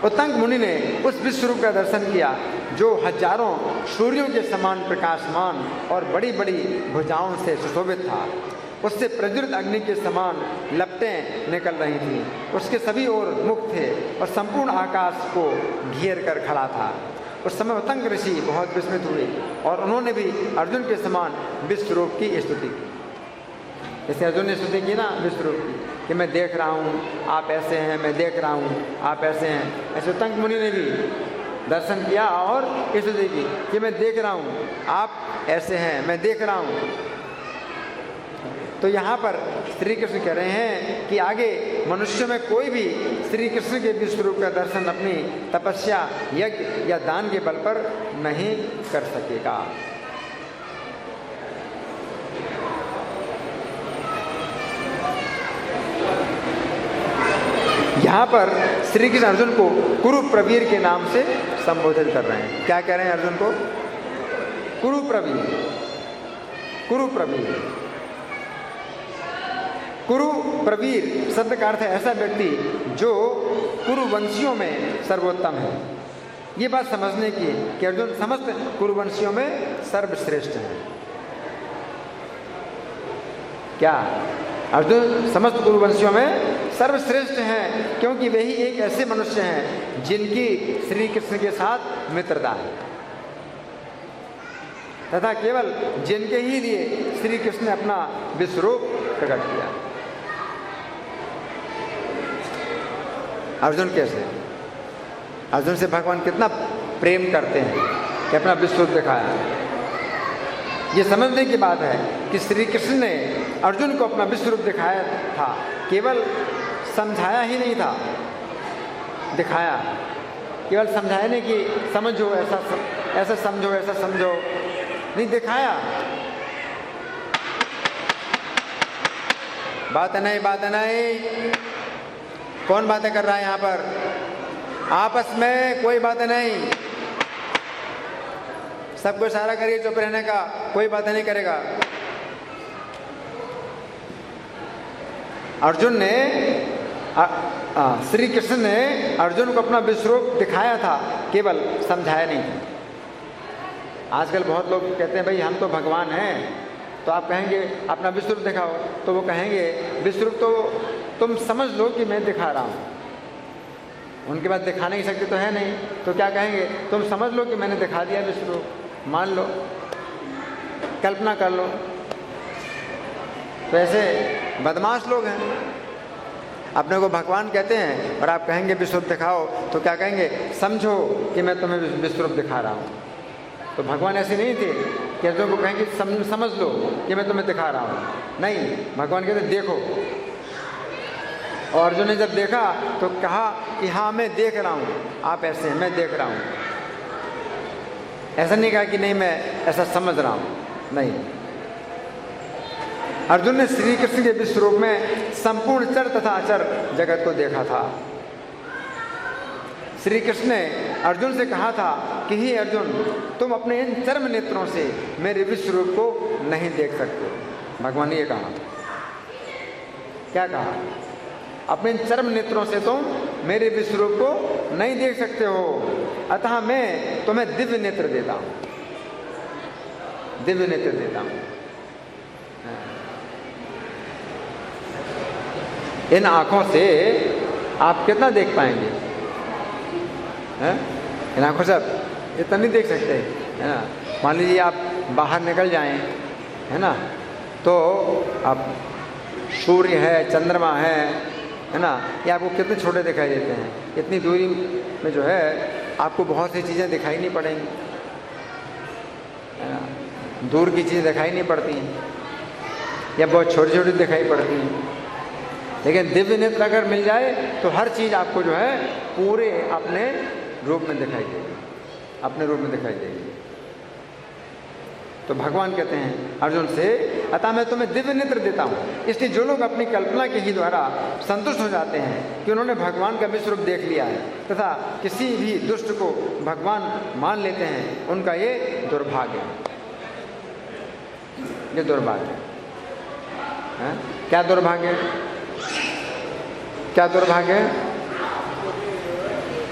उत्तंक मुनि ने उस विश्व रूप का दर्शन किया जो हजारों सूर्यों के समान प्रकाशमान और बड़ी बड़ी भुजाओं से सुशोभित था। उससे प्रज्वलित अग्नि के समान लपटें निकल रही थी। उसके सभी ओर मुख थे और संपूर्ण आकाश को घेर कर खड़ा था। उस समय उत्तंक ऋषि बहुत विस्मित हुए और उन्होंने भी अर्जुन के समान विश्व रूप की स्तुति की। जैसे अर्जुन ने स्तुति की ना विश्व रूप की, कि मैं देख रहा हूँ आप ऐसे हैं, मैं देख रहा हूँ आप ऐसे हैं, ऐसे उत्तंक मुनि ने भी दर्शन किया और स्तुति की कि मैं देख रहा हूँ आप ऐसे हैं, मैं देख रहा हूँ। तो यहाँ पर श्री कृष्ण कह रहे हैं कि आगे मनुष्य में कोई भी श्री कृष्ण के विश्व रूप का दर्शन अपनी तपस्या, यज्ञ या दान के बल पर नहीं कर सकेगा। यहाँ पर श्री कृष्ण अर्जुन को कुरु प्रवीर के नाम से संबोधित कर रहे हैं। क्या कह रहे हैं अर्जुन को? कुरु प्रवीर। कुरु प्रवीर। कुरु प्रवीर शब्द का अर्थ है ऐसा व्यक्ति जो कुरुवंशियों में सर्वोत्तम है। ये बात समझने की कि अर्जुन समस्त कुरुवंशियों में सर्वश्रेष्ठ है। क्या अर्जुन समस्त कुरुवंशियों में सर्वश्रेष्ठ हैं? क्योंकि वे ही एक ऐसे मनुष्य हैं जिनकी श्री कृष्ण के साथ मित्रता है, तथा केवल जिनके ही लिए श्री कृष्ण ने अपना विश्व रूप प्रकट किया। अर्जुन कैसे? अर्जुन से भगवान कितना प्रेम करते हैं कि अपना विश्व रूप दिखाया। ये समझने की बात है कि श्री कृष्ण ने अर्जुन को अपना विश्व रूप दिखाया था, केवल समझाया ही नहीं था, दिखाया। केवल समझाया नहीं कि समझो ऐसा समझो, ऐसा समझो, नहीं, दिखाया। बात नहीं। कौन बातें कर रहा है यहाँ पर? आपस में कोई बातें नहीं। सबको इशारा करिए चुप रहने का, कोई बातें नहीं करेगा। अर्जुन ने श्री कृष्ण ने अर्जुन को अपना विश्व रूप दिखाया था, केवल समझाया नहीं था। आजकल बहुत लोग कहते हैं भाई हम तो भगवान हैं, तो आप कहेंगे अपना विश्व रूप दिखाओ, तो वो कहेंगे विश्व रूप तो तुम समझ लो कि मैं दिखा रहा हूँ। उनके बाद दिखा नहीं सकते तो है नहीं, तो क्या कहेंगे? तुम समझ लो कि मैंने दिखा दिया विश्व रूप, मान लो, कल्पना कर लो। तो ऐसे बदमाश लोग हैं, अपने को भगवान कहते हैं और आप कहेंगे विश्व रूप दिखाओ, तो क्या कहेंगे? समझो कि मैं तुम्हें विश्व रूप दिखा रहा हूँ। तो भगवान ऐसे नहीं थे कि अर्जुन को कहेंगे समझ लो कि मैं तुम्हें दिखा रहा हूँ। नहीं, भगवान कहते देखो। और अर्जुन ने जब देखा तो कहा कि हाँ मैं देख रहा हूँ, आप ऐसे हैं, मैं देख रहा हूँ। ऐसा नहीं कहा कि नहीं मैं ऐसा समझ रहा हूँ, नहीं। अर्जुन ने श्री कृष्ण के विश्व रूप में संपूर्ण चर तथा अचर जगत को देखा था। श्री कृष्ण ने अर्जुन से कहा था कि हे अर्जुन, तुम अपने इन चर्म नेत्रों से मेरे विश्व रूप को नहीं देख सकते। भगवान ने ये कहा। क्या कहा? अपने चर्म नेत्रों से तुम मेरे विश्व रूप को नहीं देख सकते हो, अतः मैं तुम्हें दिव्य नेत्र देता हूं, दिव्य नेत्र देता हूं। इन आंखों से आप कितना देख पाएंगे? हैं, इन आँखों से आप इतना नहीं देख सकते, है ना। मान लीजिए आप बाहर निकल जाएं, है ना, तो आप सूर्य है, चंद्रमा है ना, ये आपको कितने छोटे दिखाई देते हैं। इतनी दूरी में जो है आपको बहुत सी चीज़ें दिखाई नहीं पड़ेंगी, है ना, दूर की चीज़ें दिखाई नहीं पड़ती हैं या बहुत छोटी छोटी दिखाई पड़ती हैं। लेकिन दिव्य नेत्र अगर मिल जाए तो हर चीज़ आपको जो है पूरे अपने रूप में दिखाई देगी, अपने रूप में दिखाई देगी। तो भगवान कहते हैं अर्जुन से, अतः मैं तुम्हें दिव्य नेत्र देता हूँ। इसलिए जो लोग अपनी कल्पना के ही द्वारा संतुष्ट हो जाते हैं कि उन्होंने भगवान का विश्व रूप देख लिया है तथा किसी भी दुष्ट को भगवान मान लेते हैं, उनका ये दुर्भाग्य है, ये दुर्भाग्य है। क्या दुर्भाग्य है? क्या दुर्भाग्य है?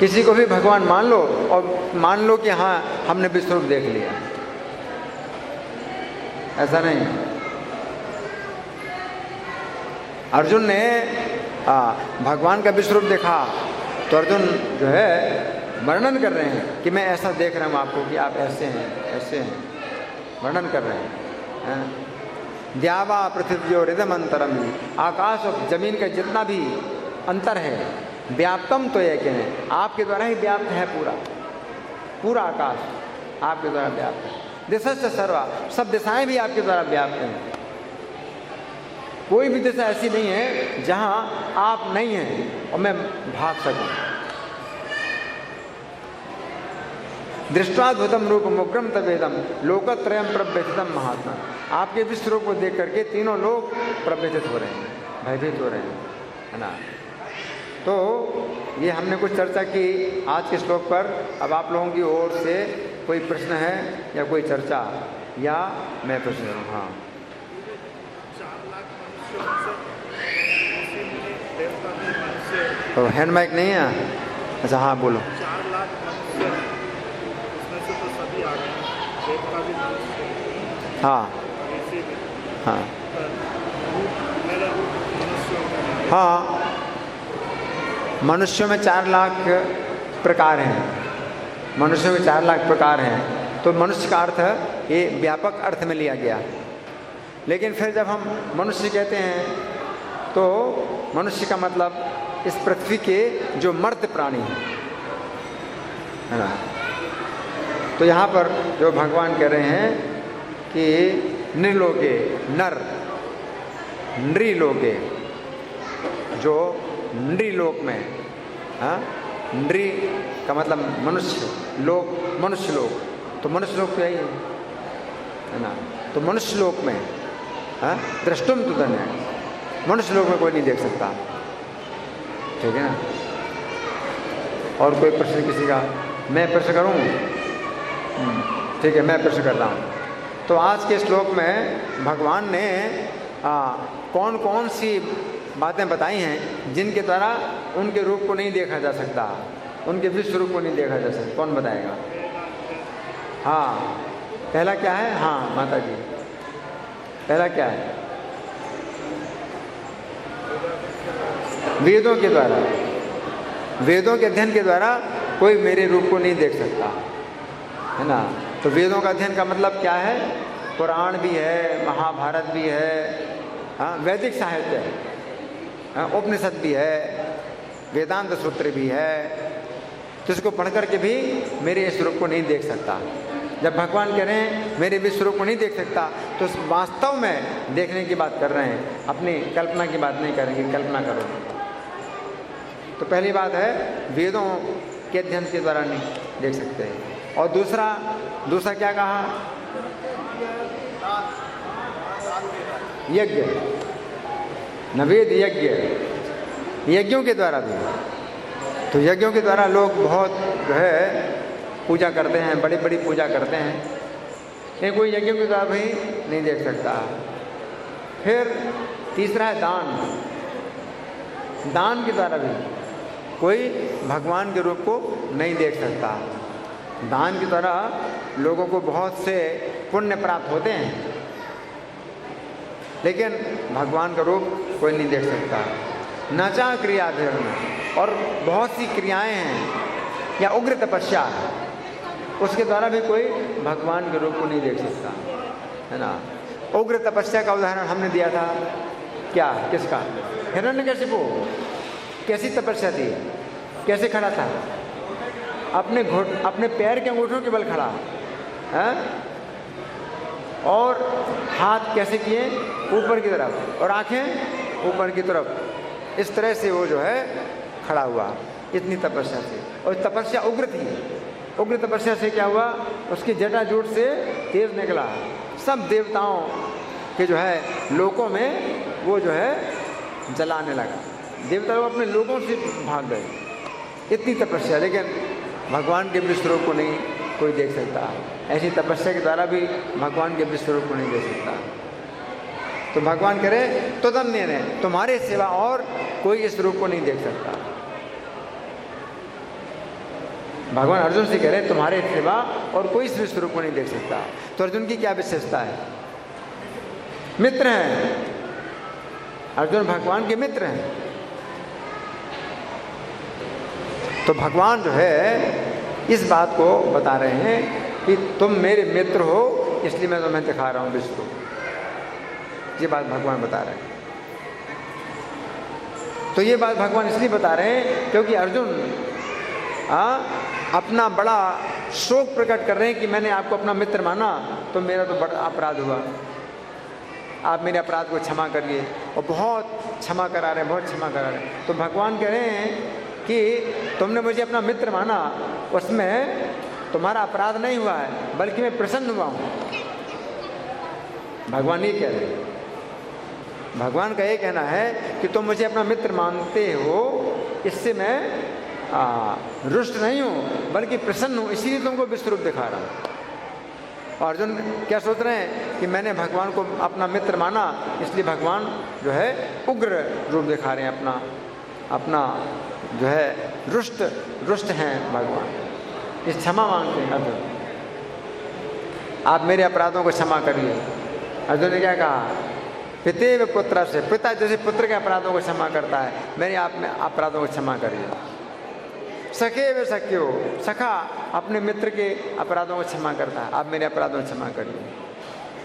किसी को भी भगवान मान लो और मान लो कि हाँ हमने विश्व रूप देख लिया, ऐसा नहीं। अर्जुन ने भगवान का विश्व रूप देखा तो अर्जुन जो है वर्णन कर रहे हैं कि मैं ऐसा देख रहा हूँ आपको कि आप ऐसे हैं, ऐसे हैं, वर्णन कर रहे हैं। द्यावा पृथ्वी और इदम अंतरम, आकाश और जमीन का जितना भी अंतर है, व्याप्तम तो यह कहें आपके द्वारा ही व्याप्त है, पूरा पूरा आकाश आपके द्वारा व्याप्त है। दिशा सर्वा, सब दिशाएं भी आपके द्वारा व्याप्त हैं। कोई भी दिशा ऐसी नहीं है जहां आप नहीं हैं और मैं भाग सकूं। दृष्टाद्भुतम रूपम उग्रम तवेदम लोकत्रयम प्रव्यथितम महात्मा, आपके विश्व रूप को देख करके तीनों लोग प्रव्यथित हो रहे हैं, भयभीत हो रहे हैं, है ना। तो ये हमने कुछ चर्चा की आज के श्लोक पर। अब आप लोगों की ओर से कोई प्रश्न है या कोई चर्चा, या मैं प्रश्न करूँ? हाँ, तो हैंड माइक नहीं है? अच्छा हाँ बोलो। 4 लाख मनुष्य उसमें से तो सभी आ गए, देवता भी मनुष्य। हाँ हाँ मेरा रूप मनुष्यों में। हाँ, मनुष्यों में 4 लाख प्रकार हैं, मनुष्यों में 4 लाख प्रकार हैं। तो मनुष्य का अर्थ ये व्यापक अर्थ में लिया गया। लेकिन फिर जब हम मनुष्य कहते हैं तो मनुष्य का मतलब इस पृथ्वी के जो मर्द प्राणी हैं, है ना। तो यहाँ पर जो भगवान कह रहे हैं कि नृलोके, नर नृलोके, जो नृलोक में, हाँ, नृ का मतलब मनुष्य, लोक मनुष्य लोक, तो मनुष्य लोक तो यही है ना। तो मनुष्य लोक में, हाँ, दृष्टुम तो धन्य, मनुष्य लोक में कोई नहीं देख सकता, ठीक है ना। और कोई प्रश्न किसी का? मैं प्रश्न करूं? ठीक है, मैं प्रश्न करता हूं। तो आज के श्लोक में भगवान ने कौन कौन सी बातें बताई हैं जिनके द्वारा उनके रूप को नहीं देखा जा सकता, उनके विश्व रूप को नहीं देखा जा सकता? कौन बताएगा? हाँ, पहला क्या है? हाँ माता जी, पहला क्या है? वेदों के द्वारा, वेदों के अध्ययन के द्वारा कोई मेरे रूप को नहीं देख सकता, है ना। तो वेदों का अध्ययन का मतलब क्या है? पुराण भी है, महाभारत भी है, हाँ, वैदिक साहित्य है, हाँ, उपनिषद भी है, वेदांत सूत्र भी है। तो इसको पढ़ करके भी मेरे इस रूप को नहीं देख सकता। जब भगवान कह रहे हैं मेरे विश्व रूप को नहीं देख सकता, तो वास्तव में देखने की बात कर रहे हैं, अपनी कल्पना की बात नहीं करेंगे। कल्पना करो। तो पहली बात है वेदों के अध्ययन के द्वारा नहीं देख सकते हैं। और दूसरा क्या कहा? यज्ञ, नवेद यज्ञ, यज्ञों के द्वारा भी। तो यज्ञों के द्वारा लोग बहुत जो है पूजा करते हैं, बड़ी बड़ी पूजा करते हैं, लेकिन कोई यज्ञों के द्वारा भी नहीं देख सकता। फिर तीसरा है दान, दान के द्वारा भी कोई भगवान के रूप को नहीं देख सकता। दान के द्वारा लोगों को बहुत से पुण्य प्राप्त होते हैं, लेकिन भगवान का रूप कोई नहीं देख सकता। नचा क्रिया धर्म, और बहुत सी क्रियाएं हैं या उग्र तपस्या, उसके द्वारा भी कोई भगवान के रूप को नहीं देख सकता, है ना। उग्र तपस्या का उदाहरण हमने दिया था, क्या, किसका? हिरण्यकशिपु। कैसी तपस्या थी, कैसे खड़ा था? अपने पैर के अंगूठों के बल खड़ा है, और हाथ कैसे किए? ऊपर की तरफ, और आंखें ऊपर की तरफ। इस तरह से वो जो है खड़ा हुआ, इतनी तपस्या थी। और तपस्या उग्र थी। उग्र तपस्या से क्या हुआ? उसकी जटाजूट से तेज निकला, सब देवताओं के जो है लोकों में वो जो है जलाने लगा। देवता लोग अपने लोगों से भाग गए, इतनी तपस्या। लेकिन भगवान के विश्वरूप को नहीं कोई देख सकता। ऐसी तपस्या के द्वारा भी भगवान के विश्वरूप को नहीं देख सकता। तो भगवान करे तो तन्य ने, तुम्हारे सिवा और कोई इस रूप को नहीं देख सकता। भगवान अर्जुन से कह रहे तुम्हारे सिवा और कोई इस विश्वरूप को नहीं देख सकता। तो अर्जुन की क्या विशेषता है? मित्र हैं, अर्जुन भगवान के मित्र हैं। तो भगवान जो है इस बात को बता रहे हैं कि तुम मेरे मित्र हो, इसलिए मैं तुम्हें दिखा रहा हूं विश्व। ये बात भगवान बता रहे हैं। तो ये बात भगवान इसलिए बता रहे हैं क्योंकि अर्जुन अपना बड़ा शोक प्रकट कर रहे हैं कि मैंने आपको अपना मित्र माना तो मेरा तो बड़ा अपराध हुआ, आप मेरे अपराध को क्षमा करिए। और बहुत क्षमा करा रहे हैं, बहुत क्षमा करा रहे हैं। तो भगवान कह रहे हैं कि तुमने मुझे अपना मित्र माना, उसमें तुम्हारा अपराध नहीं हुआ है, बल्कि मैं प्रसन्न हुआ हूँ। भगवान ये कह रहे हैं। भगवान का ये कहना है कि तुम मुझे अपना मित्र मानते हो, इससे मैं रुष्ट नहीं हूँ बल्कि प्रसन्न हूँ, इसीलिए तुमको विश्वरूप दिखा रहा हूँ। और अर्जुन क्या सोच रहे हैं कि मैंने भगवान को अपना मित्र माना, इसलिए भगवान जो है उग्र रूप दिखा रहे हैं, अपना जो है रुष्ट हैं भगवान, इस क्षमा मांगते हैं। अर्जुन आप मेरे अपराधों को क्षमा करिए। अर्जुन ने क्या कहा? पितेव पुत्र से, पिता जैसे पुत्र के अपराधों को क्षमा करता है, मेरे आप में अपराधों को क्षमा करिए। सखे वे सख्यो, सखा अपने मित्र के अपराधों को क्षमा करता है, आप मेरे अपराधों को क्षमा करिए।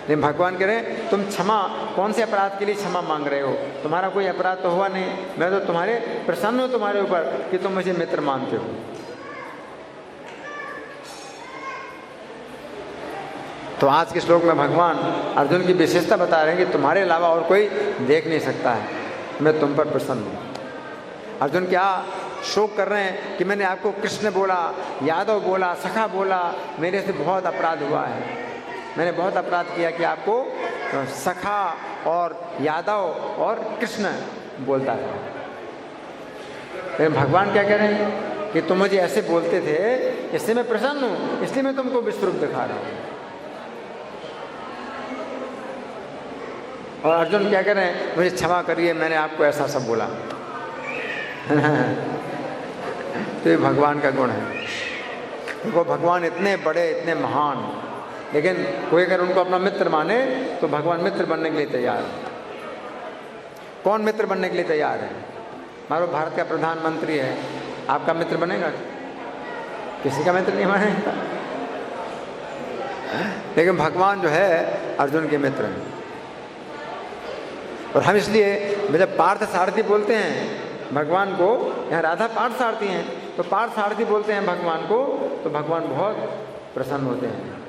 लेकिन भगवान कह रहे हैं तुम क्षमा, कौन से अपराध के लिए क्षमा मांग रहे हो? तुम्हारा कोई अपराध तो हुआ नहीं, मैं तो तुम्हारे प्रसन्न हूँ तुम्हारे ऊपर कि तुम मुझे मित्र मानते हो। तो आज के श्लोक में भगवान अर्जुन की विशेषता बता रहे हैं कि तुम्हारे अलावा और कोई देख नहीं सकता है, मैं तुम पर प्रसन्न हूँ। अर्जुन क्या शोक कर रहे हैं कि मैंने आपको कृष्ण बोला, यादव बोला, सखा बोला, मेरे से बहुत अपराध हुआ है, मैंने बहुत अपराध किया कि आपको सखा और यादव और कृष्ण बोलता था। लेकिन भगवान क्या कह रहे हैं कि तुम मुझे ऐसे बोलते थे, इससे मैं प्रसन्न हूँ, इसलिए मैं तुमको विश्वरूप दिखा रहा हूँ। और अर्जुन क्या कह रहे हैं? मुझे क्षमा करिए, मैंने आपको ऐसा सब बोला। तो ये भगवान का गुण है। देखो भगवान इतने बड़े, इतने महान, लेकिन कोई अगर उनको अपना मित्र माने तो भगवान मित्र बनने के लिए तैयार है। कौन मित्र बनने के लिए तैयार है? मानो भारत का प्रधानमंत्री है, आपका मित्र बनेगा? किसी का मित्र नहीं बनेगा। लेकिन भगवान जो है अर्जुन के मित्र हैं। और हम इसलिए जब पार्थ सारथी बोलते हैं भगवान को, यहाँ राधा पार्थ सारथी हैं, तो पार्थ सारथी बोलते हैं भगवान को, तो भगवान बहुत प्रसन्न होते हैं।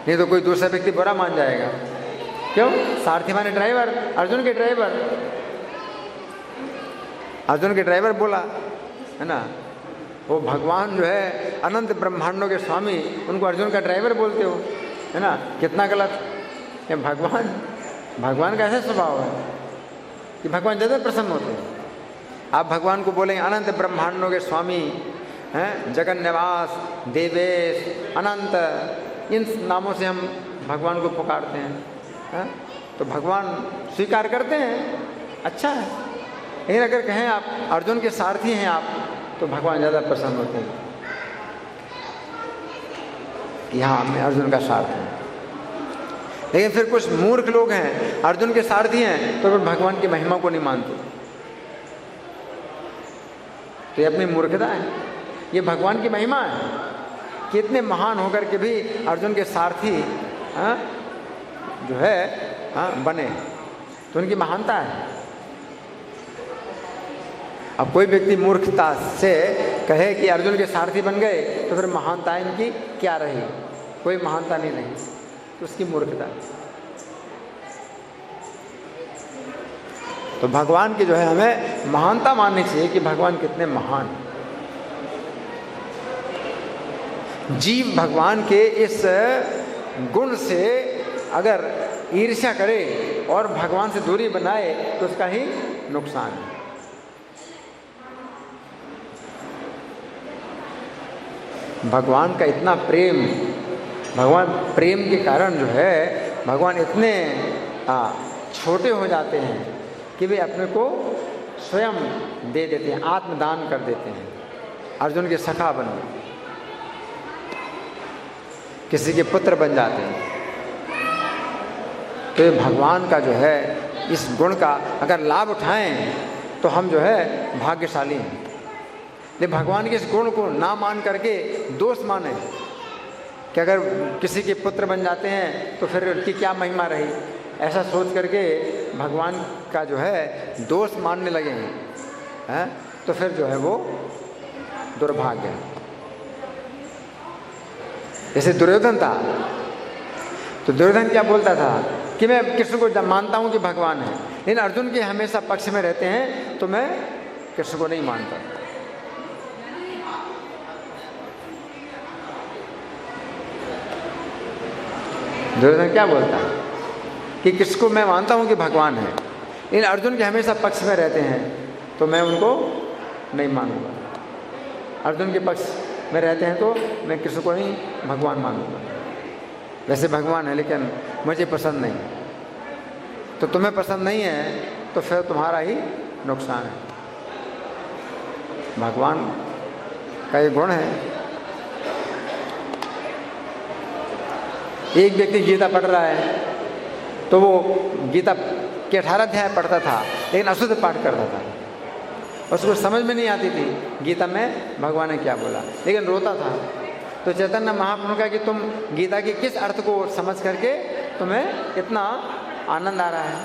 नहीं तो कोई दूसरा व्यक्ति बुरा मान जाएगा। क्यों? सारथी माने ड्राइवर, अर्जुन के ड्राइवर, अर्जुन के ड्राइवर बोला है ना। वो भगवान जो है अनंत ब्रह्मांडों के स्वामी, उनको अर्जुन का ड्राइवर बोलते हो, है ना। कितना गलत। भगवान का ऐसा स्वभाव है कि भगवान ज़्यादा प्रसन्न होते हैं। आप भगवान को बोलेंगे अनंत ब्रह्मांडों के स्वामी हैं, जगन निवास, देवेश, अनंत, इन नामों से हम भगवान को पुकारते हैं, तो भगवान स्वीकार करते हैं, अच्छा है। लेकिन अगर कहें आप अर्जुन के सारथी हैं आप, तो भगवान ज़्यादा प्रसन्न होते हैं कि हाँ मैं अर्जुन का सारथी हूँ। लेकिन फिर कुछ मूर्ख लोग हैं, अर्जुन के सारथी हैं, तो फिर भगवान की महिमा को नहीं मानते। तो ये अपनी मूर्खता है, ये भगवान की महिमा है कि इतने महान होकर के भी अर्जुन के सारथी जो है बने, तो उनकी महानता है। अब कोई व्यक्ति मूर्खता से कहे कि अर्जुन के सारथी बन गए तो फिर महानता इनकी क्या रही? कोई महानता नहीं रही, तो उसकी मूर्खता। तो भगवान की जो है हमें महानता माननी चाहिए कि भगवान कितने महान। जीव भगवान के इस गुण से अगर ईर्ष्या करे और भगवान से दूरी बनाए तो उसका ही नुकसान है। भगवान का इतना प्रेम, भगवान प्रेम के कारण जो है भगवान इतने छोटे हो जाते हैं कि वे अपने को स्वयं दे देते हैं, आत्मदान कर देते हैं। अर्जुन के सखा बन गए, किसी के पुत्र बन जाते हैं। तो ये भगवान का जो है इस गुण का अगर लाभ उठाएं तो हम जो है भाग्यशाली हैं। लेकिन भगवान के इस गुण को ना मान करके दोष माने कि अगर किसी के पुत्र बन जाते हैं तो फिर उनकी क्या महिमा रही, ऐसा सोच करके भगवान का जो है दोष मानने लगे हैं, तो फिर जो है वो दुर्भाग्य है। जैसे दुर्योधन था, तो दुर्योधन क्या बोलता था कि मैं कृष्ण को मानता हूँ कि भगवान है, लेकिन अर्जुन के हमेशा पक्ष में रहते हैं तो मैं कृष्ण को नहीं मानता। दुर्योधन क्या बोलता है कि किसको मैं मानता हूँ कि भगवान है, लेकिन अर्जुन के हमेशा पक्ष में रहते हैं तो मैं उनको नहीं मानूंगा। अर्जुन के पक्ष में रहते हैं तो मैं किसी को नहीं भगवान मानूंगा। वैसे भगवान है लेकिन मुझे पसंद नहीं, तो तुम्हें पसंद नहीं है तो फिर तुम्हारा ही नुकसान है। भगवान का ये गुण है। एक व्यक्ति गीता पढ़ रहा है तो वो गीता के 18 अध्याय पढ़ता था लेकिन अशुद्ध पाठ करता था, उसको समझ में नहीं आती थी गीता में भगवान ने क्या बोला, लेकिन रोता था। तो चैतन्य महाप्रभु ने कहा कि तुम गीता के किस अर्थ को समझ करके तुम्हें इतना आनंद आ रहा है?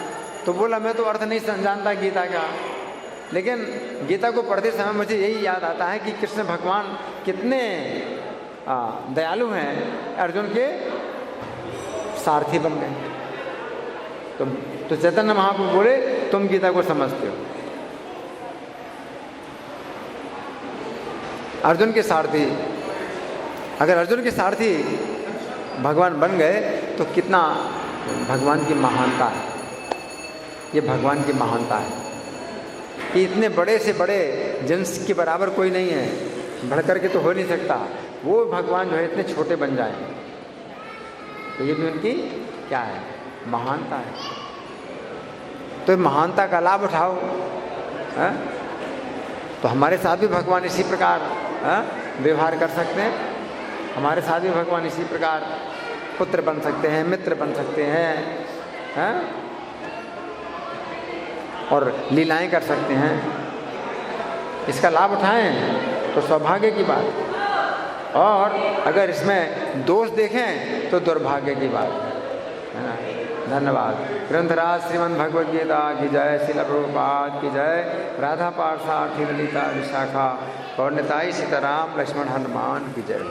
तो बोला मैं तो अर्थ नहीं जानता गीता का, लेकिन गीता को पढ़ते समय मुझे यही याद आता है कि कृष्ण भगवान कितने दयालु हैं, अर्जुन के सारथी बन गए। तो चैतन्य महाप्रभु बोले तुम गीता को समझते हो। अर्जुन के सारथी, अगर अर्जुन के सारथी भगवान बन गए तो कितना भगवान की महानता है। ये भगवान की महानता है कि इतने बड़े से बड़े जिनके बराबर कोई नहीं है, बढ़ कर के तो हो नहीं सकता, वो भगवान जो है इतने छोटे बन जाए, तो ये भी उनकी क्या है? महानता है। तो महानता का लाभ उठाओ। तो हमारे साथ भी भगवान इसी प्रकार व्यवहार कर सकते हैं। हमारे साथ भी भगवान इसी प्रकार पुत्र बन सकते हैं, मित्र बन सकते हैं, और लीलाएं कर सकते हैं। इसका लाभ उठाएं तो सौभाग्य की बात, और अगर इसमें दोष देखें तो दुर्भाग्य की बात है ना। धन्यवाद। ग्रंथराज श्रीमद् भगवद गीता की जय, श्रील प्रभुपाद की जय, राधा पार्षद ललिता विशाखा और निताई सीताराम लक्ष्मण हनुमान की जय।